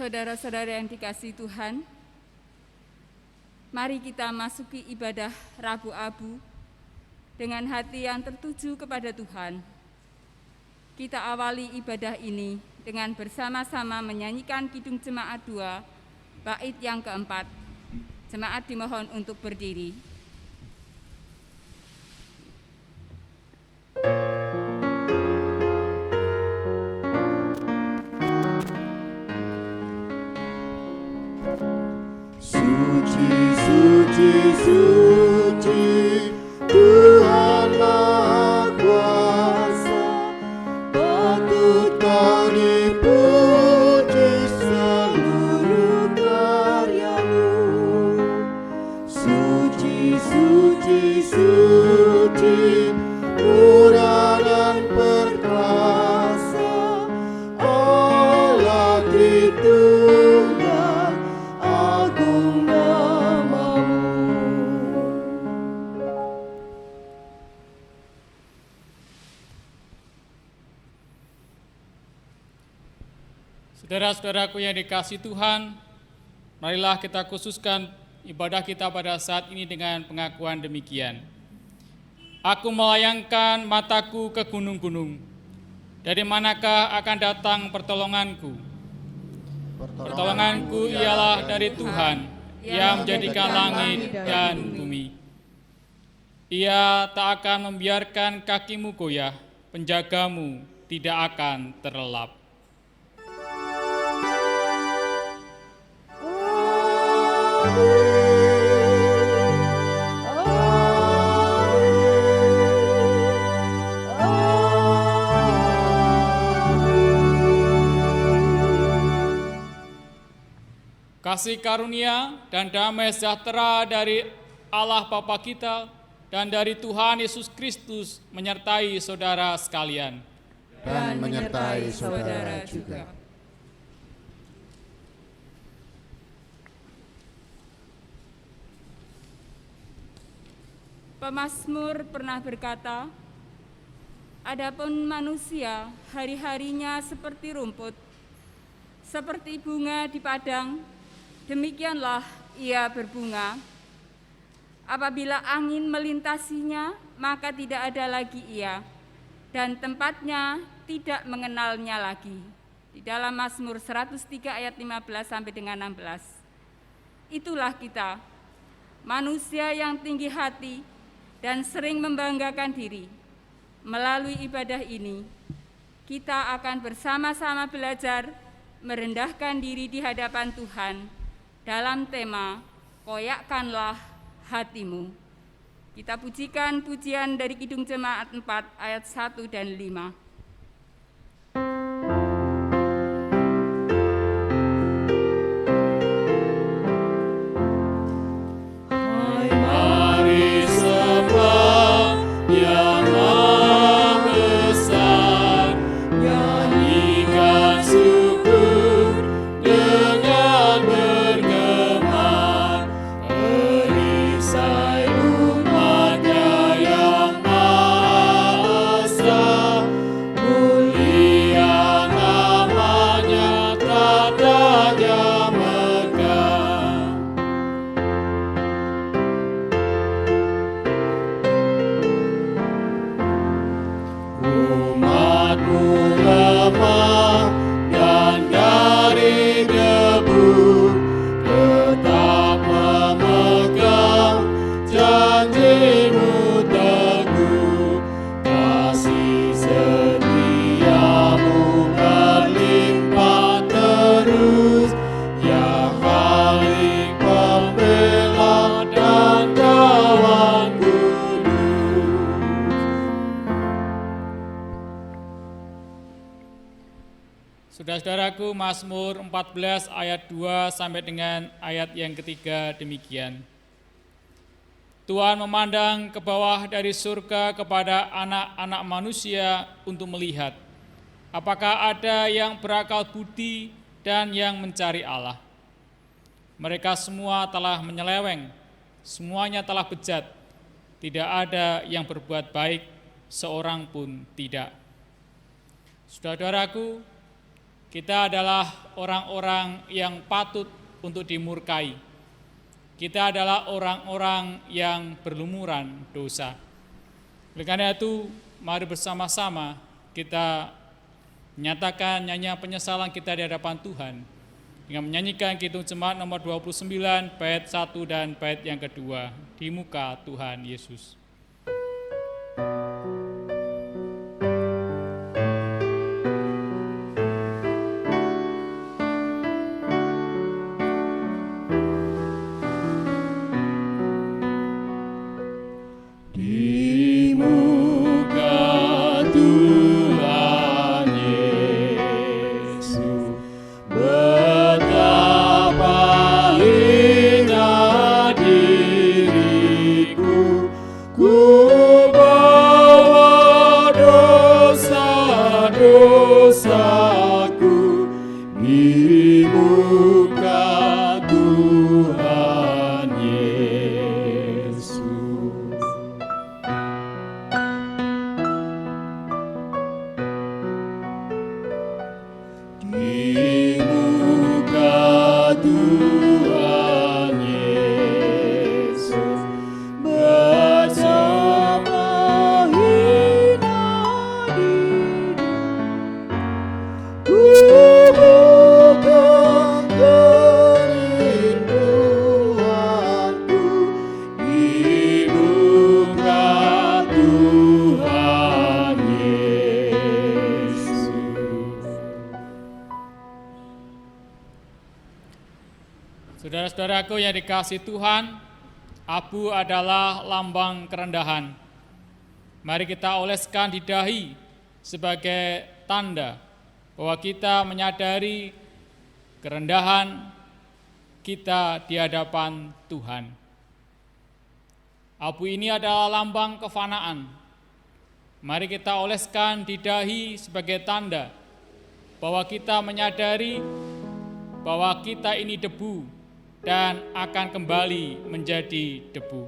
Saudara-saudara yang dikasihi Tuhan, mari kita masuki ibadah Rabu Abu dengan hati yang tertuju kepada Tuhan. Kita awali ibadah ini dengan bersama-sama menyanyikan Kidung Jemaat 2, bait yang keempat. Jemaat dimohon untuk berdiri. Suci, suci, suci, Tuhan Maha Kuasa, patut Kau dipuji seluruh karya-Mu. Suci, suci, suci, murah dan perkasa, Allah Tritunggal, agung nama-Mu. Saudara-saudaraku yang dikasihi Tuhan, marilah kita khususkan ibadah kita pada saat ini dengan pengakuan demikian. Aku melayangkan mataku ke gunung-gunung. Dari manakah akan datang pertolonganku? Pertolonganku ialah dari Tuhan yang menjadikan langit dan bumi. Ia tak akan membiarkan kakimu goyah, penjagamu tidak akan terlelap. Kasih karunia dan damai sejahtera dari Allah Bapa kita dan dari Tuhan Yesus Kristus menyertai saudara sekalian. Dan menyertai saudara juga. Pemazmur pernah berkata, "Adapun manusia hari-harinya seperti rumput, seperti bunga di padang, demikianlah ia berbunga. Apabila angin melintasinya, maka tidak ada lagi ia, dan tempatnya tidak mengenalnya lagi." Di dalam Mazmur 103 ayat 15 sampai dengan 16. Itulah kita, manusia yang tinggi hati dan sering membanggakan diri. Melalui ibadah ini, kita akan bersama-sama belajar merendahkan diri di hadapan Tuhan dalam tema Koyakkanlah Hatimu. Kita pujikan pujian dari Kidung Jemaat 4 ayat 1 dan 5. Saudara-saudaraku, Mazmur 14 ayat 2 sampai dengan ayat yang ketiga demikian. Tuhan memandang ke bawah dari surga kepada anak-anak manusia untuk melihat, apakah ada yang berakal budi dan yang mencari Allah. Mereka semua telah menyeleweng, semuanya telah bejat, tidak ada yang berbuat baik, seorang pun tidak. Saudara-saudaraku, kita adalah orang-orang yang patut untuk dimurkai. Kita adalah orang-orang yang berlumuran dosa. Oleh karena itu, mari bersama-sama kita menyatakan nyanyian penyesalan kita di hadapan Tuhan dengan menyanyikan Kidung Jemaat nomor 29, bait 1 dan bait yang kedua, di muka Tuhan Yesus. Saudara-saudaraku yang dikasihi Tuhan, abu adalah lambang kerendahan. Mari kita oleskan di dahi sebagai tanda bahwa kita menyadari kerendahan kita di hadapan Tuhan. Abu ini adalah lambang kefanaan. Mari kita oleskan di dahi sebagai tanda bahwa kita menyadari bahwa kita ini debu dan akan kembali menjadi debu.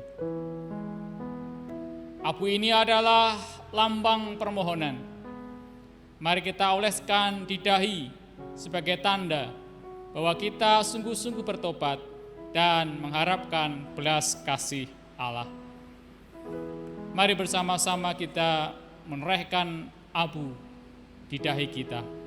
Abu ini adalah lambang permohonan. Mari kita oleskan di dahi sebagai tanda bahwa kita sungguh-sungguh bertobat dan mengharapkan belas kasih Allah. Mari bersama-sama kita menorehkan abu di dahi kita.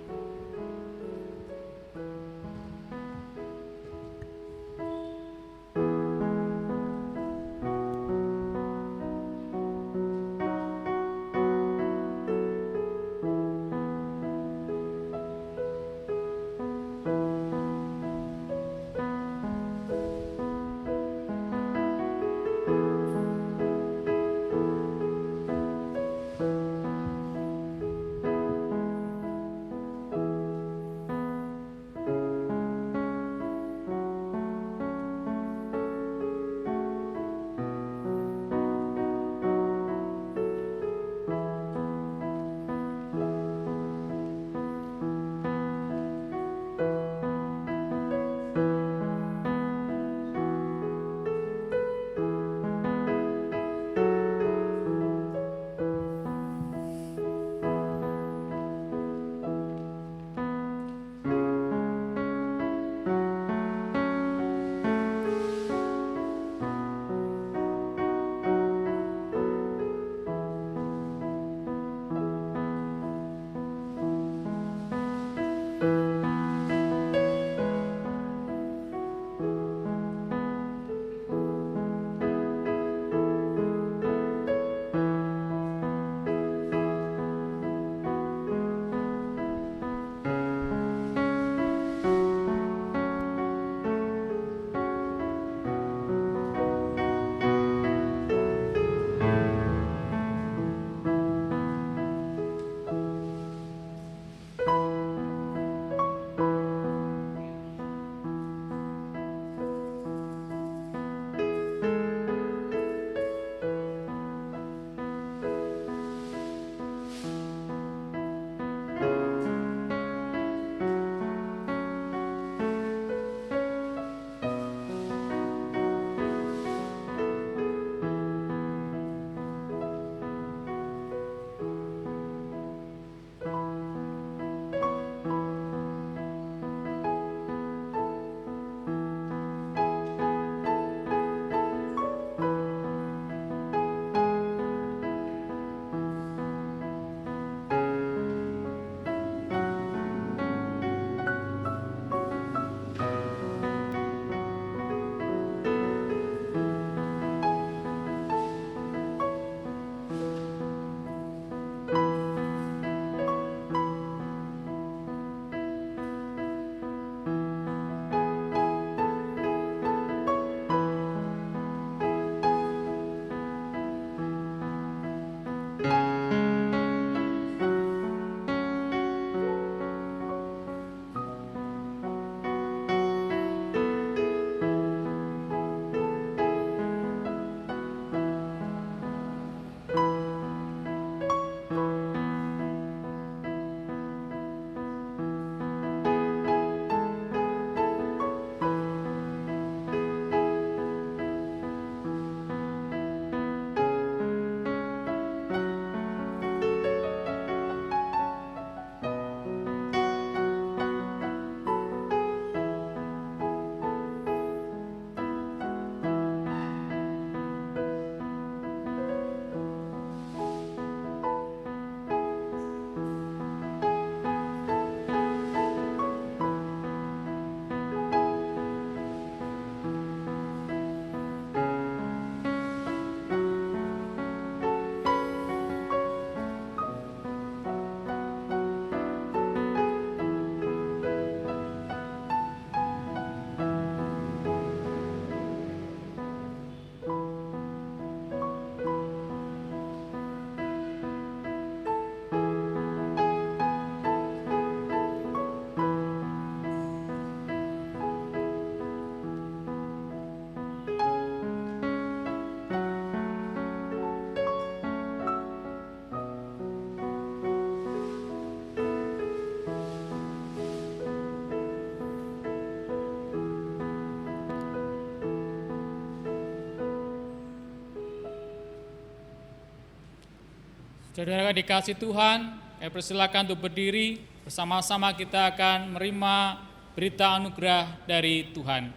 Saudara dikasih Tuhan, saya persilakan untuk berdiri, bersama-sama kita akan menerima berita anugerah dari Tuhan.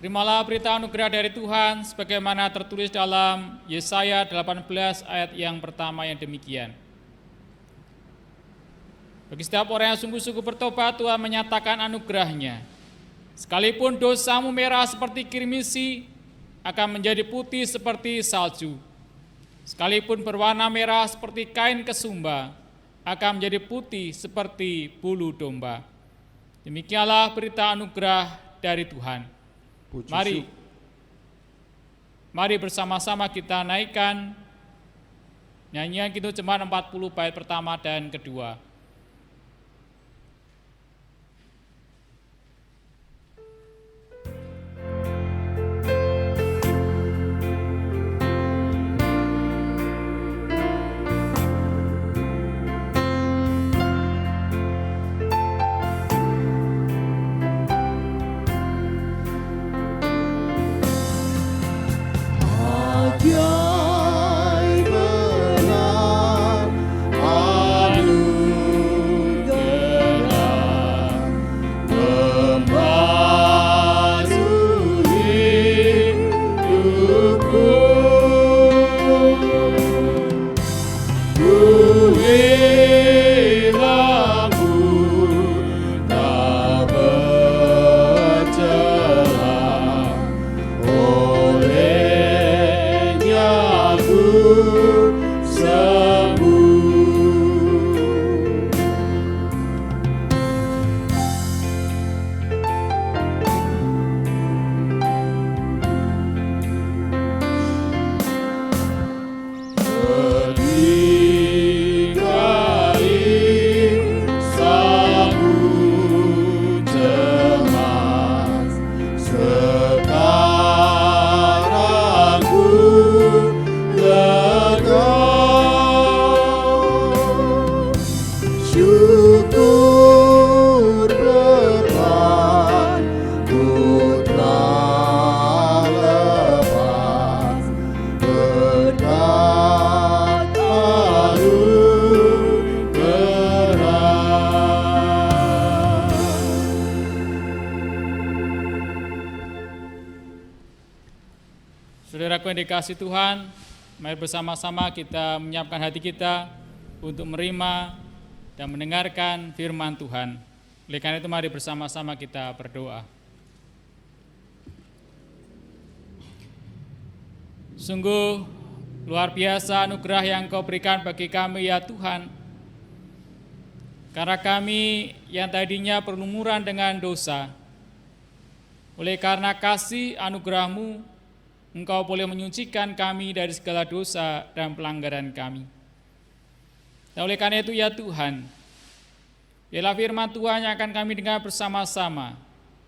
Terimalah berita anugerah dari Tuhan sebagaimana tertulis dalam Yesaya 18 ayat yang pertama yang demikian. Bagi setiap orang yang sungguh-sungguh bertobat, Tuhan menyatakan anugerah-Nya. Sekalipun dosamu merah seperti kirmisi, akan menjadi putih seperti salju. Sekalipun berwarna merah seperti kain kesumba, akan menjadi putih seperti bulu domba. Demikianlah berita anugerah dari Tuhan. Mari bersama-sama kita naikkan nyanyian Kidung Jemaat 40 bait pertama dan kedua. Saudaraku yang dikasihi Tuhan, mari bersama-sama kita menyiapkan hati kita untuk menerima dan mendengarkan firman Tuhan. Oleh karena itu mari bersama-sama kita berdoa. Sungguh luar biasa anugerah yang Kau berikan bagi kami ya Tuhan. Karena kami yang tadinya berlumuran dengan dosa, oleh karena kasih anugerah-Mu, Engkau boleh menyucikan kami dari segala dosa dan pelanggaran kami. Dan oleh karena itu ya Tuhan, biarlah firman Tuhan yang akan kami dengar bersama-sama,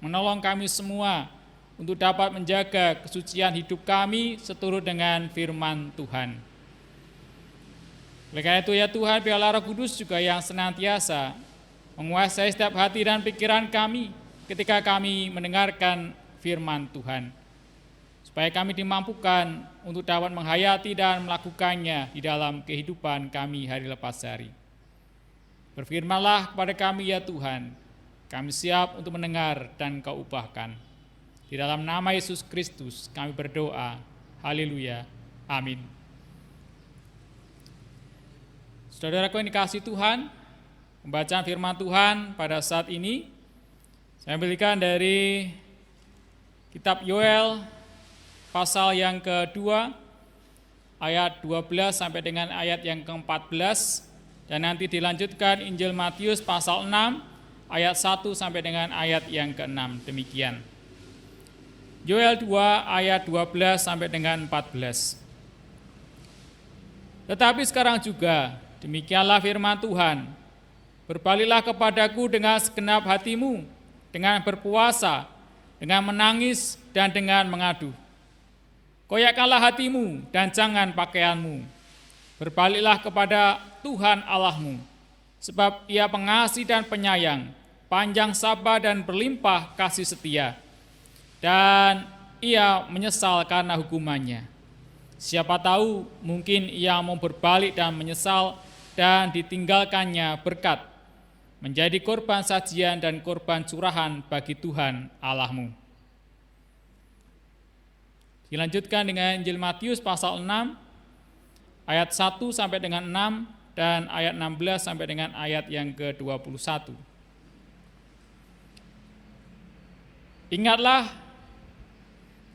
menolong kami semua untuk dapat menjaga kesucian hidup kami seturut dengan firman Tuhan. Oleh karena itu ya Tuhan, biarlah Roh Kudus juga yang senantiasa menguasai setiap hati dan pikiran kami ketika kami mendengarkan firman Tuhan, supaya kami dimampukan untuk dapat menghayati dan melakukannya di dalam kehidupan kami hari lepas hari. Berfirmanlah kepada kami ya Tuhan, kami siap untuk mendengar dan Kau ubahkan. Di dalam nama Yesus Kristus kami berdoa, haleluya, amin. Saudaraku yang dikasihi Tuhan, pembacaan firman Tuhan pada saat ini saya ambilkan dari kitab Yoel pasal yang kedua, ayat 12 sampai dengan ayat yang ke-14, dan nanti dilanjutkan Injil Matius pasal 6, ayat 1 sampai dengan ayat yang ke-6, demikian. Yoel 2 ayat 12 sampai dengan 14. Tetapi sekarang juga, demikianlah firman Tuhan, berbaliklah kepadaku dengan segenap hatimu, dengan berpuasa, dengan menangis, dan dengan mengadu. Koyakkanlah hatimu dan jangan pakaianmu. Berbaliklah kepada Tuhan Allahmu, sebab Ia pengasih dan penyayang, panjang sabar dan berlimpah kasih setia, dan Ia menyesal karena hukumannya. Siapa tahu mungkin ia mau berbalik dan menyesal dan ditinggalkannya berkat, menjadi korban sajian dan korban curahan bagi Tuhan Allahmu. Dilanjutkan dengan Injil Matius pasal 6, ayat 1 sampai dengan 6, dan ayat 16 sampai dengan ayat yang ke-21. Ingatlah,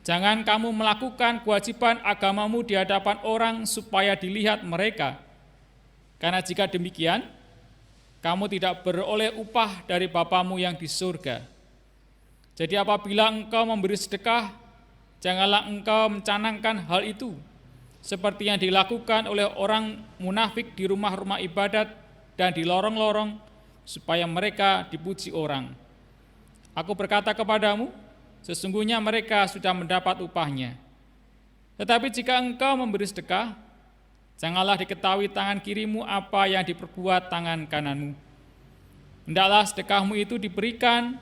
jangan kamu melakukan kewajiban agamamu di hadapan orang supaya dilihat mereka. Karena jika demikian, kamu tidak beroleh upah dari Bapamu yang di surga. Jadi apabila engkau memberi sedekah, janganlah engkau mencanangkan hal itu, seperti yang dilakukan oleh orang munafik di rumah-rumah ibadat dan di lorong-lorong, supaya mereka dipuji orang. Aku berkata kepadamu, sesungguhnya mereka sudah mendapat upahnya. Tetapi jika engkau memberi sedekah, janganlah diketahui tangan kirimu apa yang diperbuat tangan kananmu. Hendaklah sedekahmu itu diberikan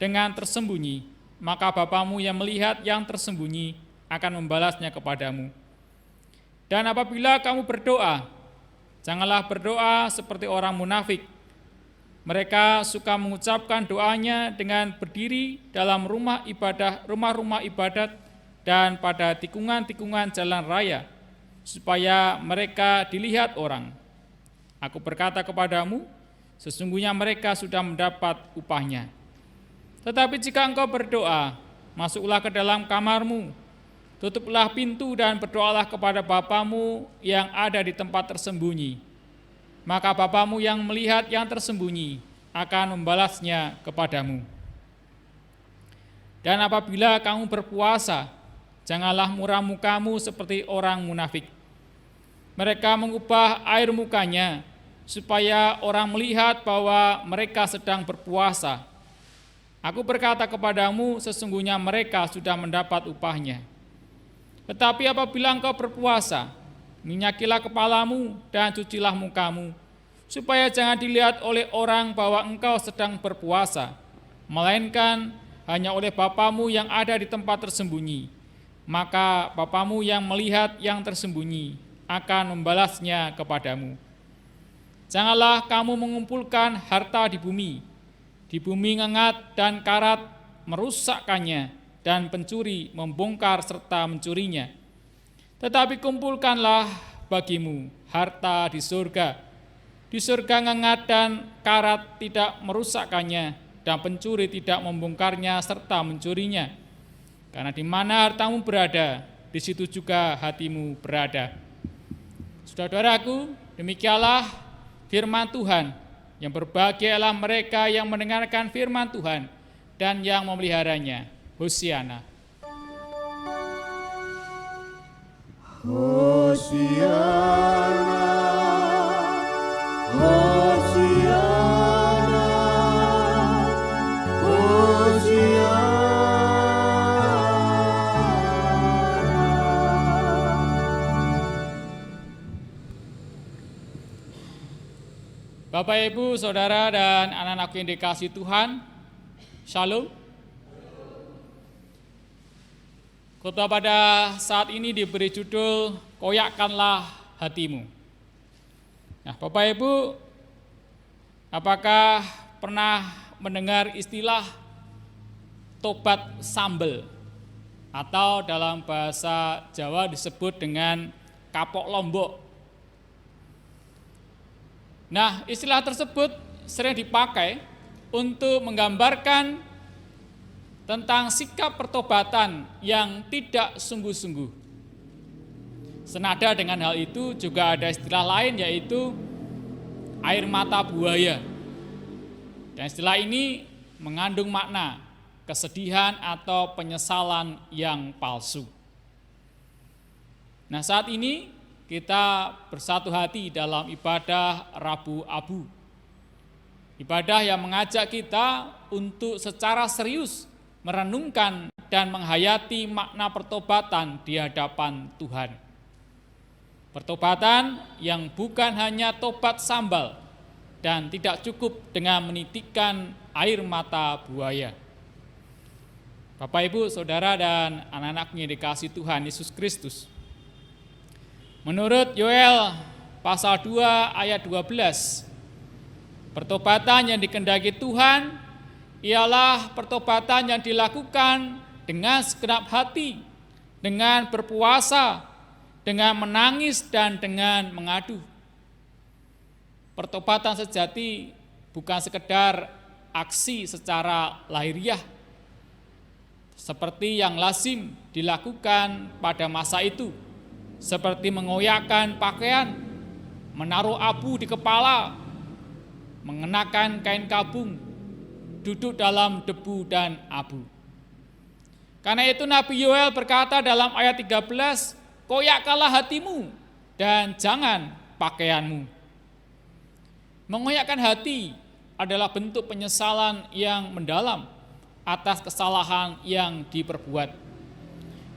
dengan tersembunyi, maka Bapamu yang melihat yang tersembunyi akan membalasnya kepadamu. Dan apabila kamu berdoa, janganlah berdoa seperti orang munafik. Mereka suka mengucapkan doanya dengan berdiri dalam rumah-rumah ibadat dan pada tikungan-tikungan jalan raya, supaya mereka dilihat orang. Aku berkata kepadamu, sesungguhnya mereka sudah mendapat upahnya. Tetapi jika engkau berdoa, masuklah ke dalam kamarmu, tutuplah pintu dan berdoalah kepada Bapamu yang ada di tempat tersembunyi. Maka Bapamu yang melihat yang tersembunyi akan membalasnya kepadamu. Dan apabila kamu berpuasa, janganlah muram mukamu seperti orang munafik. Mereka mengubah air mukanya supaya orang melihat bahwa mereka sedang berpuasa. Aku berkata kepadamu, sesungguhnya mereka sudah mendapat upahnya. Tetapi apabila engkau berpuasa, minyakilah kepalamu dan cucilah mukamu, supaya jangan dilihat oleh orang bahwa engkau sedang berpuasa, melainkan hanya oleh Bapamu yang ada di tempat tersembunyi. Maka Bapamu yang melihat yang tersembunyi akan membalasnya kepadamu. Janganlah kamu mengumpulkan harta di bumi ngengat dan karat merusakkannya, dan pencuri membongkar serta mencurinya. Tetapi kumpulkanlah bagimu harta di surga. Di surga ngengat dan karat tidak merusakkannya, dan pencuri tidak membongkarnya serta mencurinya. Karena di mana hartamu berada, di situ juga hatimu berada. Saudara-saudaraku, demikianlah firman Tuhan. Yang berbahagialah mereka yang mendengarkan firman Tuhan dan yang memeliharanya. Hosiana. Hosiana, Hosiana, Hosiana. Bapak, Ibu, Saudara, dan anak-anakku yang dikasihi Tuhan, Shalom. Khotbah pada saat ini diberi judul Koyakkanlah Hatimu. Nah, Bapak Ibu, apakah pernah mendengar istilah tobat sambel, atau dalam bahasa Jawa disebut dengan kapok lombok? Nah, istilah tersebut sering dipakai untuk menggambarkan tentang sikap pertobatan yang tidak sungguh-sungguh. Senada dengan hal itu juga ada istilah lain, yaitu air mata buaya. Dan istilah ini mengandung makna kesedihan atau penyesalan yang palsu. Nah, saat ini kita bersatu hati dalam ibadah Rabu Abu. Ibadah yang mengajak kita untuk secara serius merenungkan dan menghayati makna pertobatan di hadapan Tuhan. Pertobatan yang bukan hanya tobat sambal dan tidak cukup dengan menitikkan air mata buaya. Bapak, Ibu, Saudara, dan anak-anak yang dikasihi Tuhan Yesus Kristus, Menurut Yoel pasal 2 ayat 12, pertobatan yang dikehendaki Tuhan ialah pertobatan yang dilakukan dengan segenap hati, dengan berpuasa, dengan menangis dan dengan mengadu. Pertobatan sejati bukan sekedar aksi secara lahiriah, seperti yang lazim dilakukan pada masa itu, seperti mengoyakkan pakaian, menaruh abu di kepala, mengenakan kain kabung, duduk dalam debu dan abu. Karena itu Nabi Yoel berkata dalam ayat 13, koyakkanlah hatimu dan jangan pakaianmu. Mengoyakkan hati adalah bentuk penyesalan yang mendalam atas kesalahan yang diperbuat.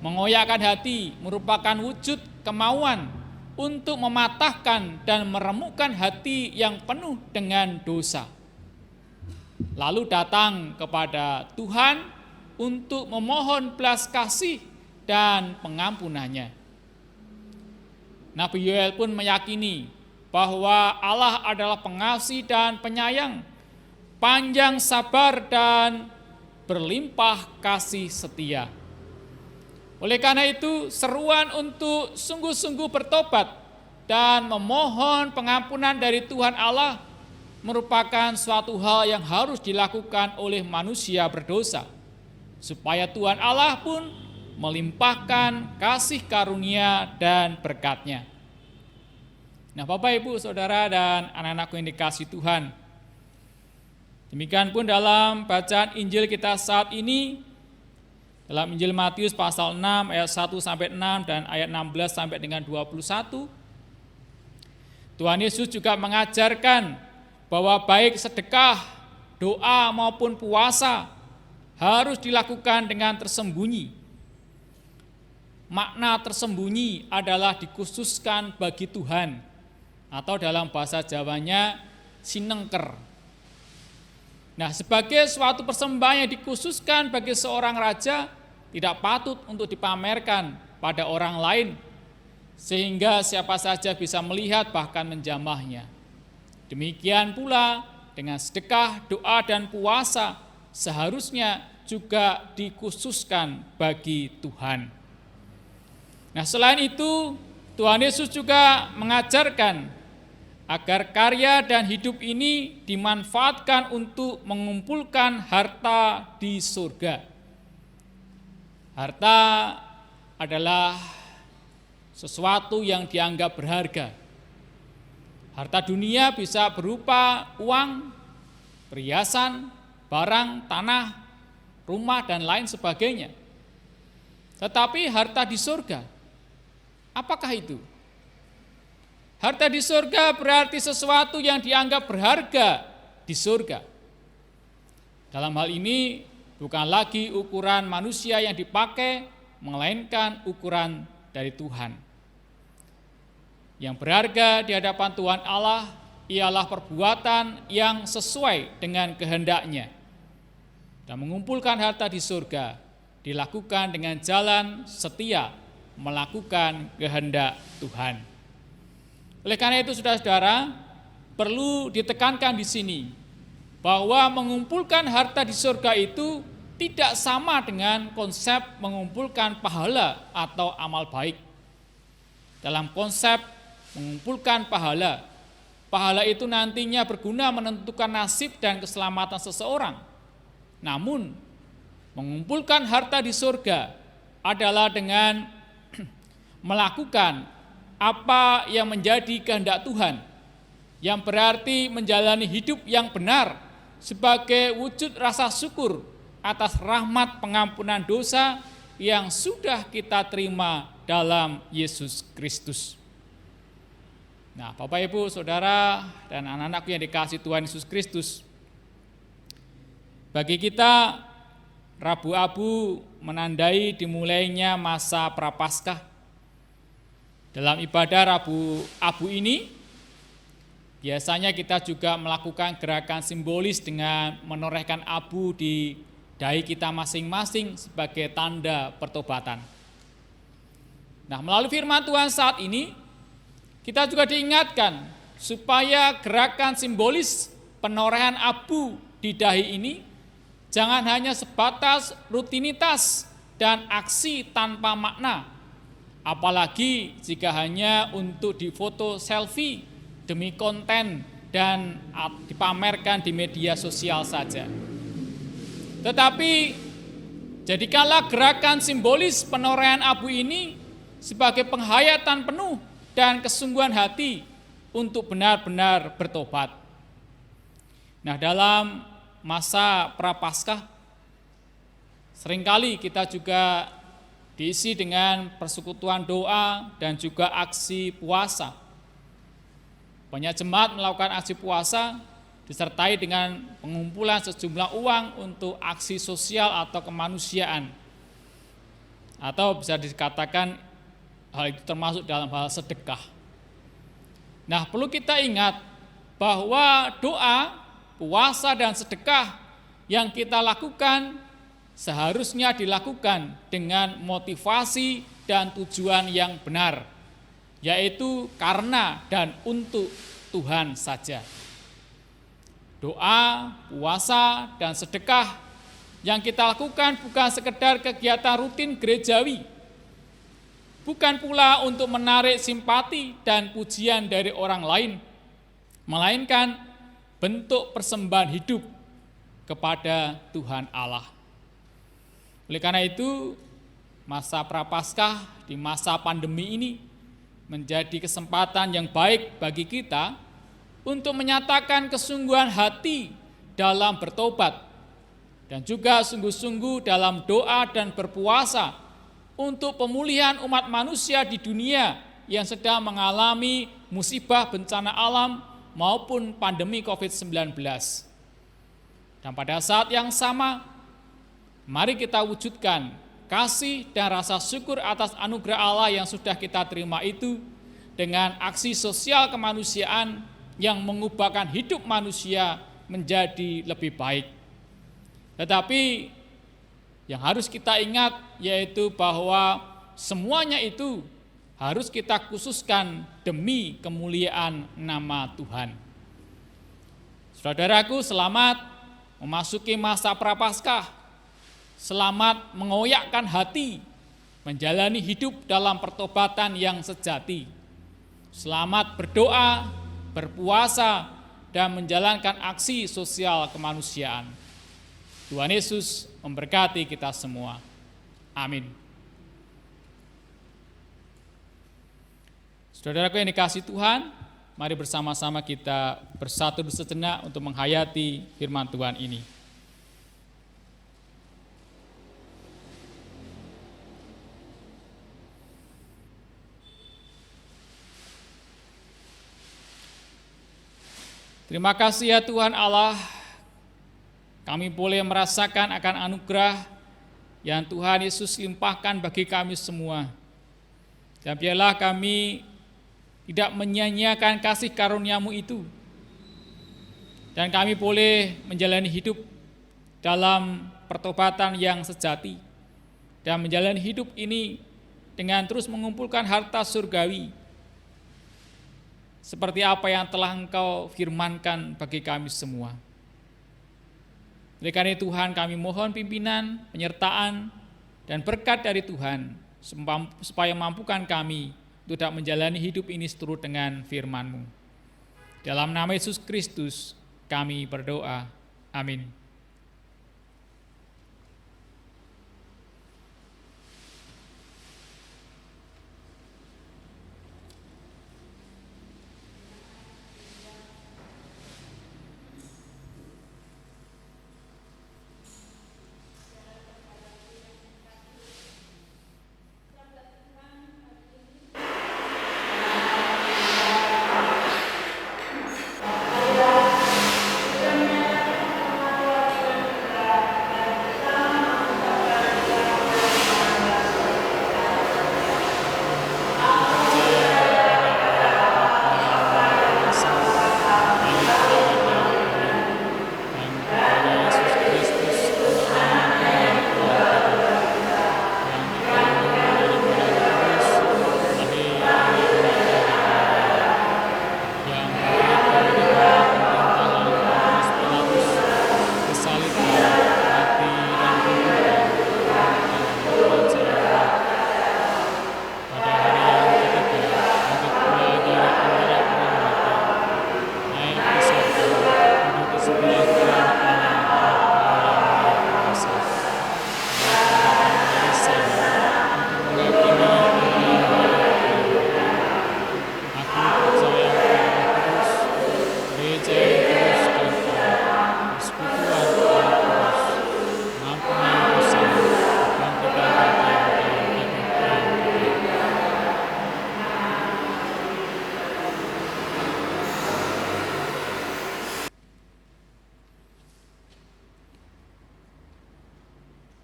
Mengoyakkan hati merupakan wujud kemauan untuk mematahkan dan meremukkan hati yang penuh dengan dosa. Lalu datang kepada Tuhan untuk memohon belas kasih dan pengampunannya. Nabi Yoel pun meyakini bahwa Allah adalah pengasih dan penyayang, panjang sabar dan berlimpah kasih setia. Oleh karena itu, seruan untuk sungguh-sungguh bertobat dan memohon pengampunan dari Tuhan Allah merupakan suatu hal yang harus dilakukan oleh manusia berdosa, supaya Tuhan Allah pun melimpahkan kasih karunia dan berkat-Nya. Nah, Bapak, Ibu, Saudara, dan anak-anakku yang dikasihi Tuhan, demikian pun dalam bacaan Injil kita saat ini, dalam Injil Matius pasal 6 ayat 1 sampai 6 dan ayat 16 sampai dengan 21, Tuhan Yesus juga mengajarkan bahwa baik sedekah, doa maupun puasa harus dilakukan dengan tersembunyi. Makna tersembunyi adalah dikhususkan bagi Tuhan, atau dalam bahasa Jawanya sinengker. Nah, sebagai suatu persembahan yang dikhususkan bagi seorang raja, tidak patut untuk dipamerkan pada orang lain, sehingga siapa saja bisa melihat bahkan menjamahnya. Demikian pula dengan sedekah, doa, dan puasa seharusnya juga dikhususkan bagi Tuhan. Nah, selain itu, Tuhan Yesus juga mengajarkan agar karya dan hidup ini dimanfaatkan untuk mengumpulkan harta di surga. Harta adalah sesuatu yang dianggap berharga. Harta dunia bisa berupa uang, perhiasan, barang, tanah, rumah, dan lain sebagainya. Tetapi harta di surga, apakah itu? Harta di surga berarti sesuatu yang dianggap berharga di surga. Dalam hal ini bukan lagi ukuran manusia yang dipakai, melainkan ukuran dari Tuhan. Yang berharga di hadapan Tuhan Allah ialah perbuatan yang sesuai dengan kehendak-Nya. Dan mengumpulkan harta di surga dilakukan dengan jalan setia, melakukan kehendak Tuhan. Oleh karena itu, saudara-saudara, perlu ditekankan di sini bahwa mengumpulkan harta di surga itu tidak sama dengan konsep mengumpulkan pahala atau amal baik. Dalam konsep mengumpulkan pahala, pahala itu nantinya berguna menentukan nasib dan keselamatan seseorang. Namun, mengumpulkan harta di surga adalah dengan melakukan apa yang menjadi kehendak Tuhan, yang berarti menjalani hidup yang benar sebagai wujud rasa syukur atas rahmat pengampunan dosa yang sudah kita terima dalam Yesus Kristus. Nah, Bapak, Ibu, Saudara, dan anak-anakku yang dikasihi Tuhan Yesus Kristus, bagi kita Rabu Abu menandai dimulainya masa Prapaskah. Dalam ibadah Rabu Abu ini, biasanya kita juga melakukan gerakan simbolis dengan menorehkan abu di dahi kita masing-masing sebagai tanda pertobatan. Nah, melalui firman Tuhan saat ini, Kita juga diingatkan supaya gerakan simbolis penorehan abu di dahi ini jangan hanya sebatas rutinitas dan aksi tanpa makna, apalagi jika hanya untuk difoto selfie demi konten dan dipamerkan di media sosial saja. Tetapi jadikanlah gerakan simbolis penorehan abu ini sebagai penghayatan penuh dan kesungguhan hati untuk benar-benar bertobat. Nah, dalam masa Prapaskah seringkali kita juga diisi dengan persekutuan doa dan juga aksi puasa. Banyak jemaat melakukan aksi puasa disertai dengan pengumpulan sejumlah uang untuk aksi sosial atau kemanusiaan. Atau bisa dikatakan hal itu termasuk dalam hal sedekah. Nah, perlu kita ingat bahwa doa, puasa, dan sedekah yang kita lakukan seharusnya dilakukan dengan motivasi dan tujuan yang benar, yaitu karena dan untuk Tuhan saja. Doa, puasa, dan sedekah yang kita lakukan bukan sekedar kegiatan rutin gerejawi, bukan pula untuk menarik simpati dan pujian dari orang lain, melainkan bentuk persembahan hidup kepada Tuhan Allah. Oleh karena itu, masa Prapaskah di masa pandemi ini menjadi kesempatan yang baik bagi kita untuk menyatakan kesungguhan hati dalam bertobat dan juga sungguh-sungguh dalam doa dan berpuasa untuk pemulihan umat manusia di dunia yang sedang mengalami musibah bencana alam maupun pandemi COVID-19. Dan pada saat yang sama, mari kita wujudkan kasih dan rasa syukur atas anugerah Allah yang sudah kita terima itu dengan aksi sosial kemanusiaan yang mengubahkan hidup manusia menjadi lebih baik. Tetapi yang harus kita ingat yaitu bahwa semuanya itu harus kita khususkan demi kemuliaan nama Tuhan. Saudaraku, selamat memasuki masa Prapaskah. Selamat mengoyakkan hati, menjalani hidup dalam pertobatan yang sejati. Selamat berdoa, berpuasa, dan menjalankan aksi sosial kemanusiaan. Tuhan Yesus memberkati kita semua. Amin. Saudaraku yang dikasihi Tuhan, mari bersama-sama kita bersatu sejenak untuk menghayati firman Tuhan ini. Terima kasih ya Tuhan Allah, kami boleh merasakan akan anugerah yang Tuhan Yesus limpahkan bagi kami semua. Dan biarlah kami tidak menyia-nyiakan kasih karunia-Mu itu. Dan kami boleh menjalani hidup dalam pertobatan yang sejati. Dan menjalani hidup ini dengan terus mengumpulkan harta surgawi. Seperti apa yang telah Engkau firmankan bagi kami semua. Oleh karena itu Tuhan, kami mohon pimpinan, penyertaan, dan berkat dari Tuhan, supaya mampukan kami untuk dapat menjalani hidup ini seturut dengan firman-Mu. Dalam nama Yesus Kristus kami berdoa. Amin.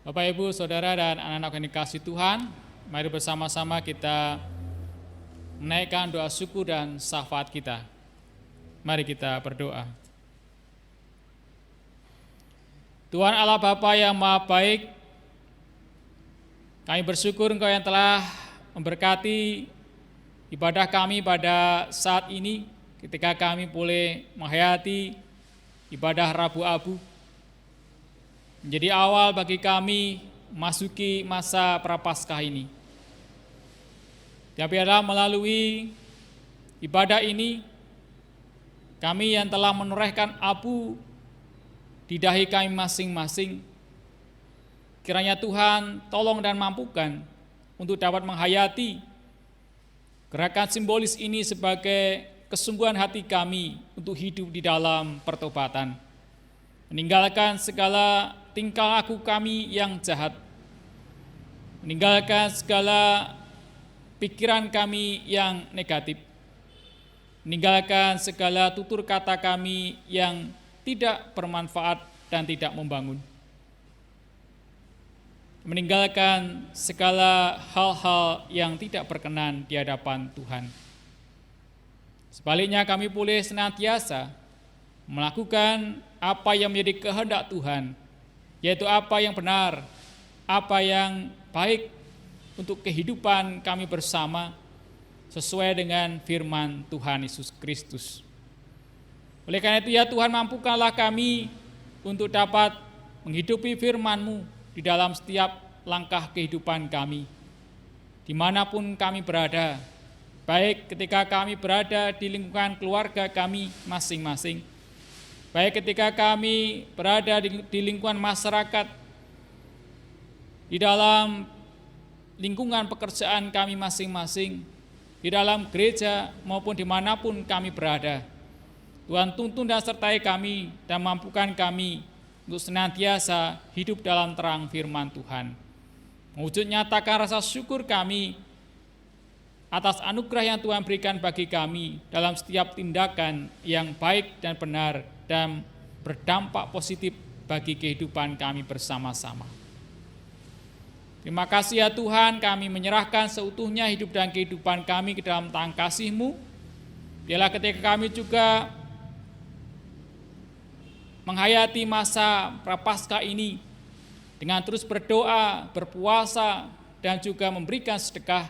Bapak, Ibu, Saudara, dan anak-anak yang dikasihi Tuhan, mari bersama-sama kita menaikkan doa syukur dan syafaat kita. Mari kita berdoa. Tuhan Allah Bapa yang Maha Baik, kami bersyukur Engkau yang telah memberkati ibadah kami pada saat ini ketika kami boleh menghayati ibadah Rabu Abu. Menjadi awal bagi kami memasuki masa Prapaskah ini. Dan biarlah melalui ibadah ini, kami yang telah menorehkan abu di dahi kami masing-masing, kiranya Tuhan tolong dan mampukan untuk dapat menghayati gerakan simbolis ini sebagai kesungguhan hati kami untuk hidup di dalam pertobatan. Meninggalkan segala tingkah laku kami yang jahat, meninggalkan segala pikiran kami yang negatif, meninggalkan segala tutur kata kami yang tidak bermanfaat dan tidak membangun, meninggalkan segala hal-hal yang tidak berkenan di hadapan Tuhan. Sebaliknya kami boleh senantiasa melakukan apa yang menjadi kehendak Tuhan, yaitu apa yang benar, apa yang baik untuk kehidupan kami bersama sesuai dengan firman Tuhan Yesus Kristus. Oleh karena itu ya Tuhan, mampukanlah kami untuk dapat menghidupi firman-Mu di dalam setiap langkah kehidupan kami, dimanapun kami berada, baik ketika kami berada di lingkungan keluarga kami masing-masing, baik ketika kami berada di lingkungan masyarakat, di dalam lingkungan pekerjaan kami masing-masing, di dalam gereja maupun dimanapun kami berada. Tuhan tuntun dan sertai kami dan mampukan kami untuk senantiasa hidup dalam terang firman Tuhan. Mewujud nyatakan rasa syukur kami atas anugerah yang Tuhan berikan bagi kami dalam setiap tindakan yang baik dan benar dan berdampak positif bagi kehidupan kami bersama-sama. Terima kasih ya Tuhan, kami menyerahkan seutuhnya hidup dan kehidupan kami ke dalam tangan kasih-Mu. Biarlah ketika kami juga menghayati masa Prapaskah ini dengan terus berdoa, berpuasa, dan juga memberikan sedekah,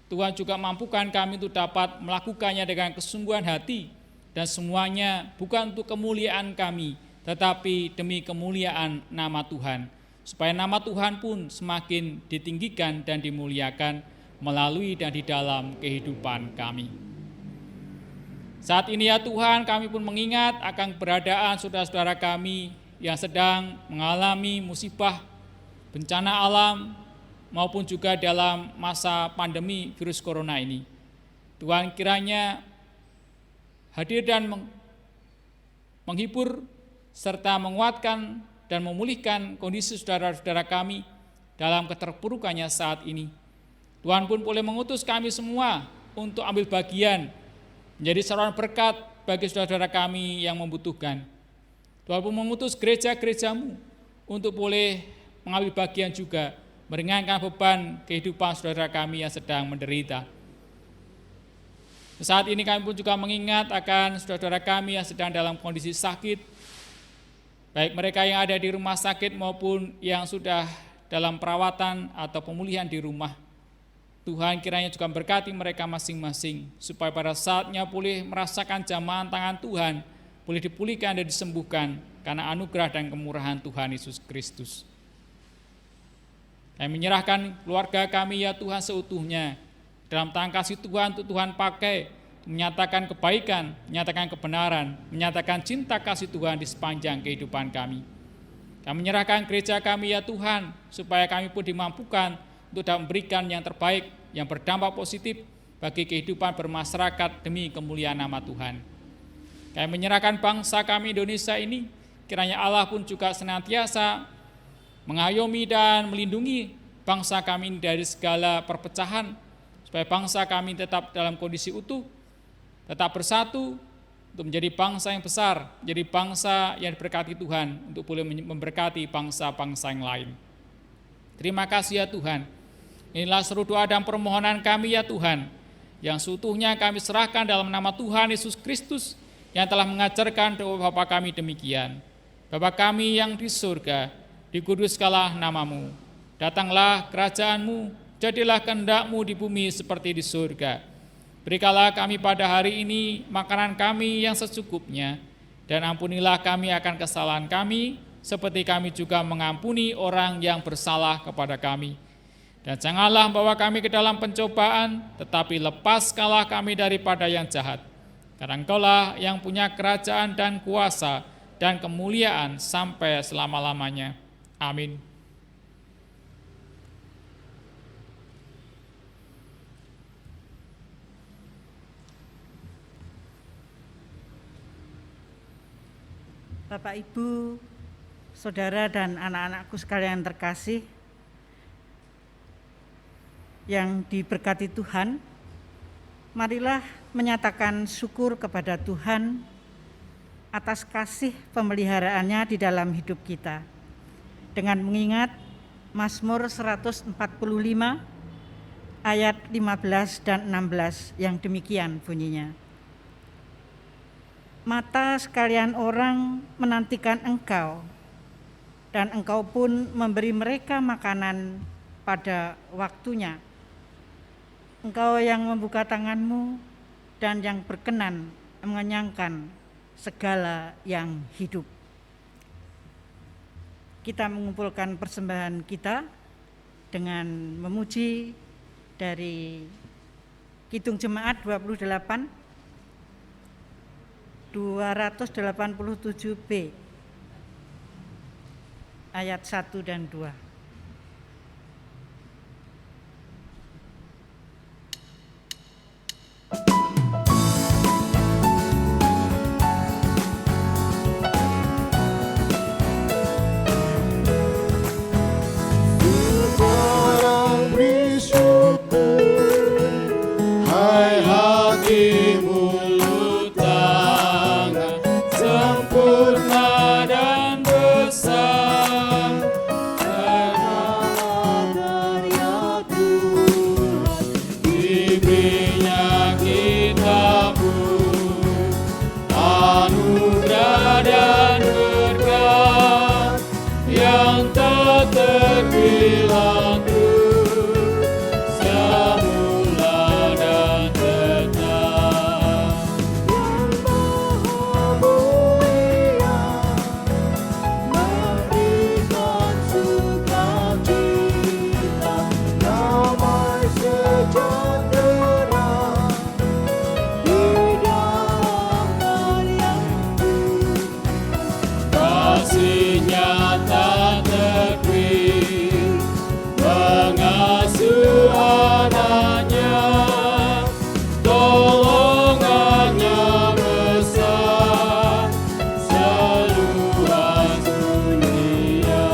Tuhan juga mampukan kami untuk dapat melakukannya dengan kesungguhan hati, dan semuanya bukan untuk kemuliaan kami, tetapi demi kemuliaan nama Tuhan, supaya nama Tuhan pun semakin ditinggikan dan dimuliakan melalui dan di dalam kehidupan kami. Saat ini ya Tuhan, kami pun mengingat akan keberadaan saudara-saudara kami yang sedang mengalami musibah, bencana alam, maupun juga dalam masa pandemi virus corona ini. Tuhan kiranya hadir dan menghibur serta menguatkan dan memulihkan kondisi saudara-saudara kami dalam keterpurukannya saat ini. Tuhan pun boleh mengutus kami semua untuk ambil bagian menjadi saluran berkat bagi saudara-saudara kami yang membutuhkan. Tuhan pun mengutus gereja-gereja-Mu untuk boleh mengambil bagian juga meringankan beban kehidupan saudara kami yang sedang menderita. Saat ini kami pun juga mengingat akan saudara-saudara kami yang sedang dalam kondisi sakit, baik mereka yang ada di rumah sakit maupun yang sudah dalam perawatan atau pemulihan di rumah. Tuhan kiranya juga berkati mereka masing-masing, supaya pada saatnya boleh merasakan jamahan tangan Tuhan, boleh dipulihkan dan disembuhkan karena anugerah dan kemurahan Tuhan Yesus Kristus. Kami menyerahkan keluarga kami ya Tuhan seutuhnya dalam tangan kasih Tuhan untuk Tuhan pakai, menyatakan kebaikan, menyatakan kebenaran, menyatakan cinta kasih Tuhan di sepanjang kehidupan kami. Kami menyerahkan gereja kami ya Tuhan, supaya kami pun dimampukan untuk dapat memberikan yang terbaik, yang berdampak positif bagi kehidupan bermasyarakat demi kemuliaan nama Tuhan. Kami menyerahkan bangsa kami Indonesia ini, kiranya Allah pun juga senantiasa mengayomi dan melindungi bangsa kami ini dari segala perpecahan, supaya bangsa kami tetap dalam kondisi utuh, tetap bersatu untuk menjadi bangsa yang besar, menjadi bangsa yang diberkati Tuhan untuk boleh memberkati bangsa-bangsa yang lain. Terima kasih ya Tuhan. Inilah seru doa dan permohonan kami ya Tuhan, yang seutuhnya kami serahkan dalam nama Tuhan Yesus Kristus yang telah mengajarkan doa Bapa kami demikian. Bapa kami yang di surga, dikuduskanlah namamu. Datanglah kerajaan-Mu, jadilah kehendak-Mu di bumi seperti di surga. Berikanlah kami pada hari ini makanan kami yang secukupnya, dan ampunilah kami akan kesalahan kami, seperti kami juga mengampuni orang yang bersalah kepada kami. Dan janganlah membawa kami ke dalam pencobaan, tetapi lepaskanlah kami daripada yang jahat. Karena Engkaulah yang punya kerajaan dan kuasa dan kemuliaan sampai selama-lamanya. Amin. Bapak, Ibu, Saudara, dan anak-anakku sekalian terkasih yang diberkati Tuhan, marilah menyatakan syukur kepada Tuhan atas kasih pemeliharaannya di dalam hidup kita dengan mengingat Mazmur 145 ayat 15 dan 16 yang demikian bunyinya. Mata sekalian orang menantikan Engkau, dan Engkau pun memberi mereka makanan pada waktunya. Engkau yang membuka tangan-Mu dan yang berkenan mengenyangkan segala yang hidup. Kita mengumpulkan persembahan kita dengan memuji dari Kidung Jemaat 287B ayat 1 dan 2. Sekarang bersyukur, hai hati mulut tangan, sempurna dan besar, karena Tuhan diberinya kitab-Mu, anugerah dan berkat yang tak terbilang semula dan tetap. Yang Maha Mulia memberikan sukacita, damai sejahtera di dalam karya-Mu. Kasih-Nya tak terperi, mengasuh anaknya, tolongannya besar seluas dunia.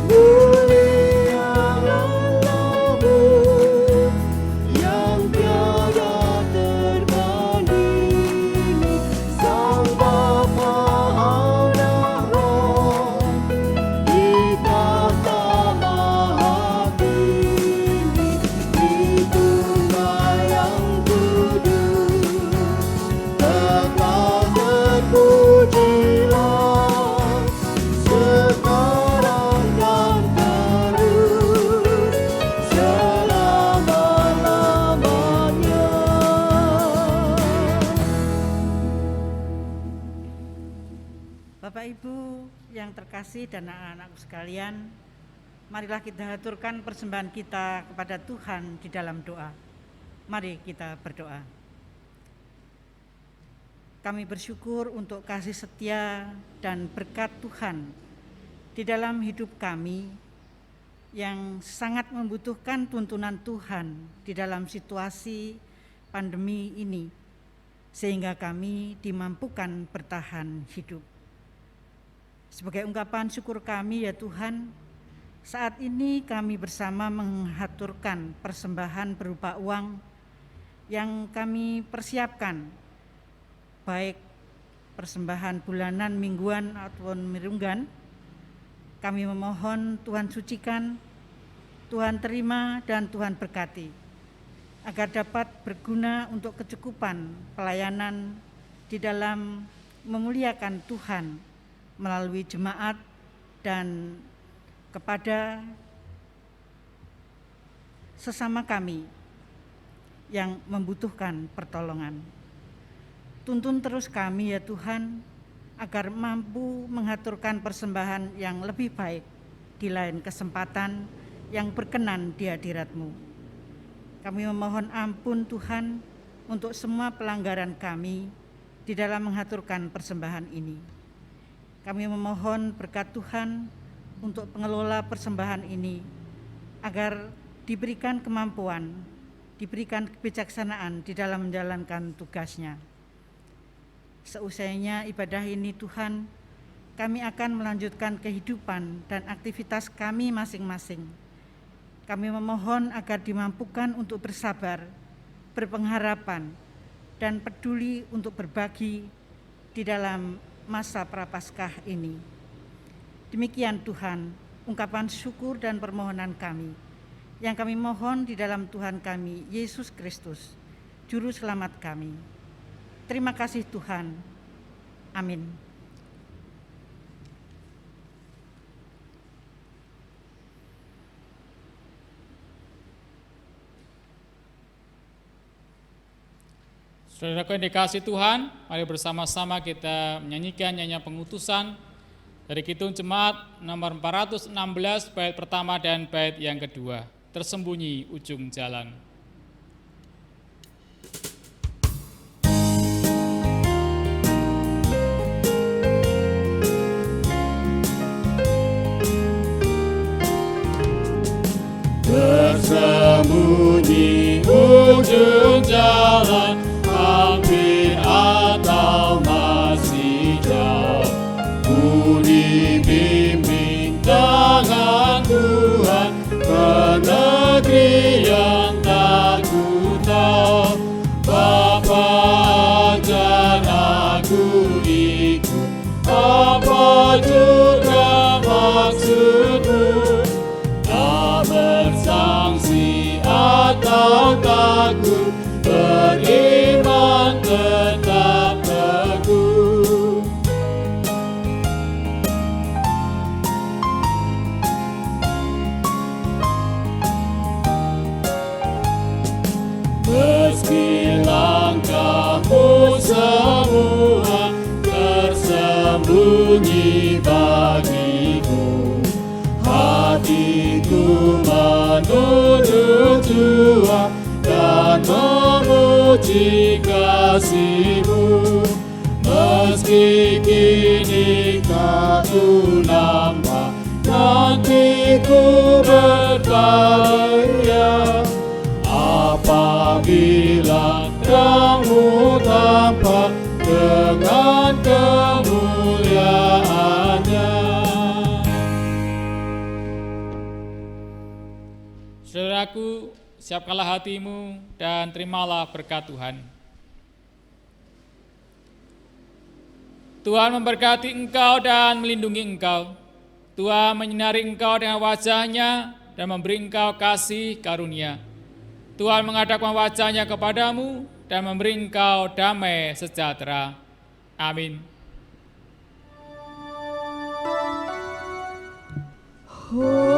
Mulialah yang tiada terbanding, Sang Bapa Allah Roh di tahta Maha Tinggi, di Tunggal yang kudus, kekal terpujilah sekarang dan terus selama-lamanya. Bapak, Ibu yang terkasih dan anak-anakku sekalian, marilah kita haturkan persembahan kita kepada Tuhan di dalam doa. Mari kita berdoa. Kami bersyukur untuk kasih setia dan berkat Tuhan di dalam hidup kami yang sangat membutuhkan tuntunan Tuhan di dalam situasi pandemi ini, sehingga kami dimampukan bertahan hidup. Sebagai ungkapan syukur kami ya Tuhan, saat ini kami bersama menghaturkan persembahan berupa uang yang kami persiapkan, baik persembahan bulanan, mingguan, ataupun mingguan, kami memohon Tuhan sucikan, Tuhan terima, dan Tuhan berkati, agar dapat berguna untuk kecukupan pelayanan di dalam memuliakan Tuhan melalui jemaat dan kepada sesama kami yang membutuhkan pertolongan. Tuntun terus kami ya Tuhan, agar mampu mengaturkan persembahan yang lebih baik di lain kesempatan yang berkenan di hadirat-Mu. Kami memohon ampun Tuhan untuk semua pelanggaran kami di dalam mengaturkan persembahan ini. Kami memohon berkat Tuhan untuk pengelola persembahan ini, agar diberikan kemampuan, diberikan kebijaksanaan di dalam menjalankan tugasnya. Seusainya ibadah ini Tuhan, kami akan melanjutkan kehidupan dan aktivitas kami masing-masing. Kami memohon agar dimampukan untuk bersabar, berpengharapan, dan peduli untuk berbagi di dalam masa Prapaskah ini. Demikian Tuhan, ungkapan syukur dan permohonan kami, yang kami mohon di dalam Tuhan kami, Yesus Kristus, Juru Selamat kami. Terima kasih Tuhan. Amin. Saudaraku yang dikasihi Tuhan, mari bersama-sama kita menyanyikan nyanyian pengutusan dari Kidung Jemaat nomor 416 bait pertama dan bait yang kedua, Tersembunyi Ujung Jalan. Tersembunyi ujung jalan, hampir atau masih jauh, ku dibimbing tangan Tuhan ke negeri yang tak ku tahu. Bapa ajar aku ikut, apa juga maksudmu? Tak bersangsi atau takut, beriman tetap teguh. Meski langkahmu semua tersembunyi bagiku, hatiku menuntut Tuhan dan memuji kasih-Mu. Meski kini Kau nampak, nanti ku berbahaya. Apabila Kamu tampak dengan kemuliaan-Nya. Saudaraku, siapkanlah hatimu dan terimalah berkat Tuhan. Tuhan memberkati engkau dan melindungi engkau. Tuhan menyinari engkau dengan wajah-Nya dan memberi engkau kasih karunia. Tuhan menghadapkan wajah-Nya kepadamu dan memberi engkau damai sejahtera. Amin. Oh